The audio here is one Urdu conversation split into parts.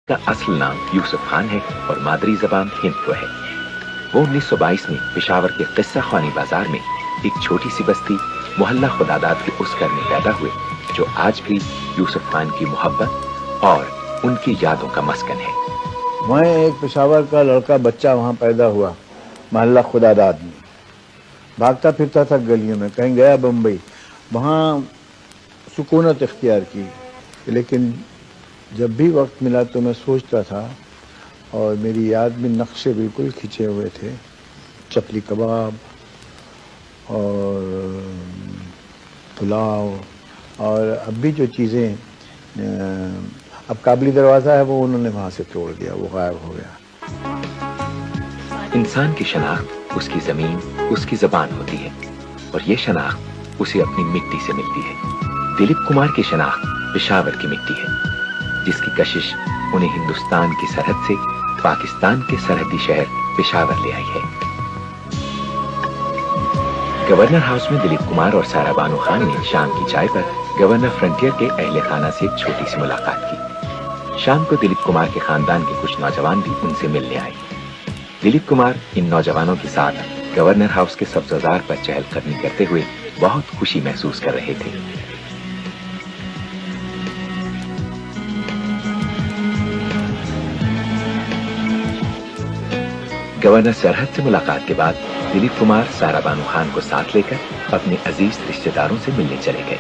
کا اصل نام یوسف خان ہے اور مادری زبان ہندو ہے۔ وہ 1922 میں پشاور کے قصہ خوانی بازار میں ایک چھوٹی سی بستی محلہ خداداد کے اس گھر میں پیدا ہوئے جو آج بھی یوسف خان کی محبت اور ان کی یادوں کا مسکن ہے۔ میں ایک پشاور کا لڑکا بچہ وہاں پیدا ہوا محلہ خداداد میں، بھاگتا پھرتا تھا گلیوں میں، کہیں گیا بمبئی، وہاں سکونت اختیار کی، لیکن جب بھی وقت ملا تو میں سوچتا تھا اور میری یاد میں نقشے بالکل کھنچے ہوئے تھے، چپلی کباب اور پلاؤ، اور اب بھی جو چیزیں، اب قابلی دروازہ ہے وہ انہوں نے وہاں سے توڑ دیا، وہ غائب ہو گیا۔ انسان کی شناخت اس کی زمین، اس کی زبان ہوتی ہے، اور یہ شناخت اسے اپنی مٹی سے ملتی ہے۔ دلیپ کمار کی شناخت پشاور کی مٹی ہے، جس کی کشش انہیں ہندوستان کی سرحد سے پاکستان کے سرحدی شہر پشاور لے آئی ہے۔ گورنر ہاؤس میں دلیپ کمار اور سارا بانو خان نے شام کی چائے پر گورنر فرنٹیئر کے اہل خانہ سے ایک چھوٹی سی ملاقات کی۔ شام کو دلیپ کمار کے خاندان کے کچھ نوجوان بھی ان سے ملنے آئے۔ دلیپ کمار ان نوجوانوں کے ساتھ گورنر ہاؤس کے سبززار پر چہل قدمی کرتے ہوئے بہت خوشی محسوس کر رہے تھے۔ گورنر سرحد سے ملاقات کے بعد دلیپ کمار سارا بانو خان کو ساتھ لے کر اپنے عزیز رشتہ داروں سے ملنے چلے گئے۔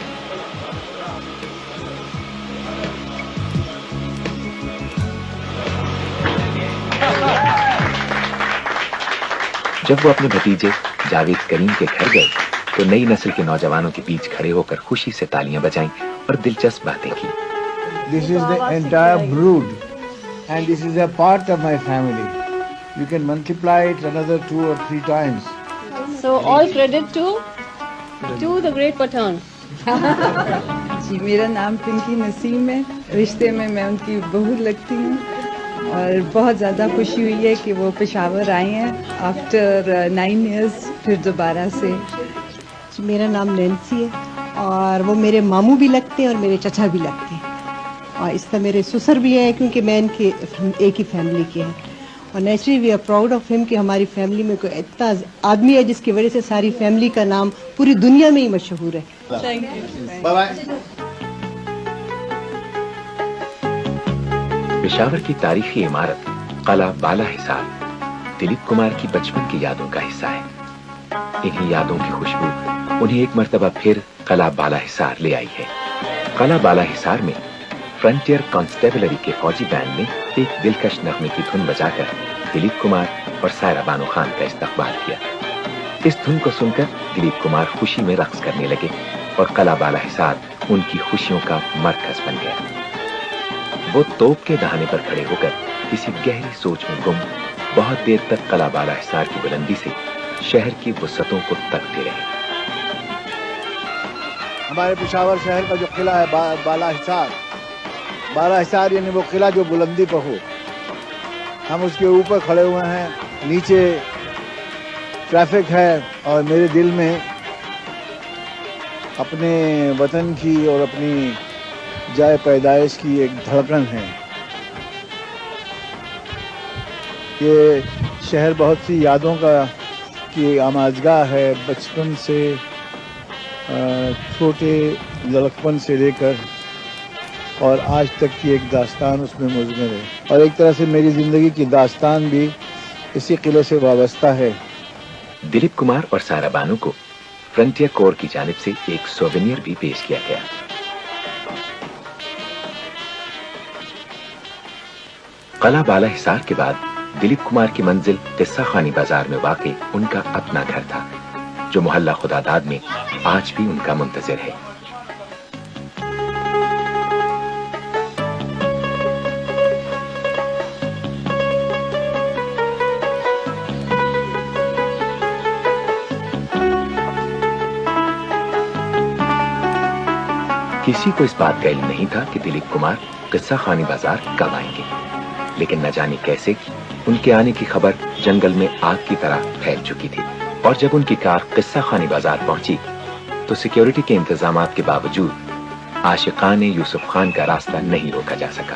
جب وہ اپنے بھتیجے جاوید کریم کے گھر گئے تو نئی نسل کے نوجوانوں کے بیچ کھڑے ہو کر خوشی سے تالیاں بجائیں اور دلچسپ باتیں کی۔ This is the entire brood and this is a part of my family. You can multiply it another 2 or 3 times. So all credit to the great Pathan. جی میرا نام پنکی نسیم ہے، رشتے میں میں ان کی بہو لگتی ہوں، اور بہت زیادہ خوشی ہوئی ہے کہ وہ پشاور آئی ہیں آفٹر 9 ایئرس پھر دوبارہ سے۔ میرا نام نینسی ہے اور وہ میرے ماموں بھی لگتے ہیں اور میرے چچا بھی لگتے ہیں، اور اس طرح میرے سسر بھی ہیں کیونکہ میں ان کے ایک ہی فیملی کے ہیں، اور naturally we are proud of ہم کہ ہماری فیملی میں کوئی اتنا آدمی ہے جس کی وجہ سے ساری فیملی کا نام پوری دنیا میں ہی مشہور ہے۔ پشاور کی تاریخی عمارت قلعہ بالا حصار دلیپ کمار کی بچپن کی یادوں کا حصہ ہے۔ انہی یادوں کی خوشبو انہیں ایک مرتبہ پھر قلعہ بالا حصار لے آئی ہے۔ قلعہ بالا حصار میں فرنٹیئر کانسٹیبلری کے فوجی بینڈ نے ایک دلکش نغمے کی دھن بجا کر دلیپ کمار اور سائرہ بانو خان کا استقبال کیا۔ اس دھن کو سن کر دلیپ کمار خوشی میں رقص کرنے لگے اور قلعہ بالا حصار ان کی خوشیوں کا مرکز بن گیا۔ وہ توپ کے دہانے پر کھڑے ہو کر کسی گہری سوچ میں گم بہت دیر تک قلعہ بالا حصار کی بلندی سے شہر کی وسعتوں کو تکتے رہے۔ ہمارے پشاور شہر کا جو قلعہ ہے بالا حصار یعنی وہ قلعہ جو بلندی پر ہو، ہم اس کے اوپر کھڑے ہوئے ہیں، نیچے ٹریفک ہے، اور میرے دل میں اپنے وطن کی اور اپنی جائے پیدائش کی ایک دھڑکن ہے۔ یہ شہر بہت سی یادوں کی آماجگاہ ہے، بچپن سے چھوٹے لڑکپن سے لے کر اور آج تک کی ایک داستان اس میں مضمر ہے، اور ایک طرح سے میری زندگی کی داستان بھی اسی قلعے سے وابستہ ہے۔ دلیپ کمار اور سارا بانو کو فرنٹیئر کور کی جانب سے ایک سووینیر بھی پیش کیا گیا۔ قلعہ بالا حصار کے بعد دلیپ کمار کی منزل قصہ خوانی بازار میں واقع ان کا اپنا گھر تھا، جو محلہ خداداد میں آج بھی ان کا منتظر ہے۔ کسی کو اس بات کا علم نہیں تھا کہ دلیپ کمار قصہ خوانی بازار کب آئیں گے، لیکن نہ جانے کیسے ان کے آنے کی خبر جنگل میں آگ کی طرح پھیل چکی تھی، اور جب ان کی کار قصہ خوانی بازار پہنچی تو سیکیورٹی کے انتظامات کے باوجود عاشقان یوسف خان کا راستہ نہیں روکا جا سکا۔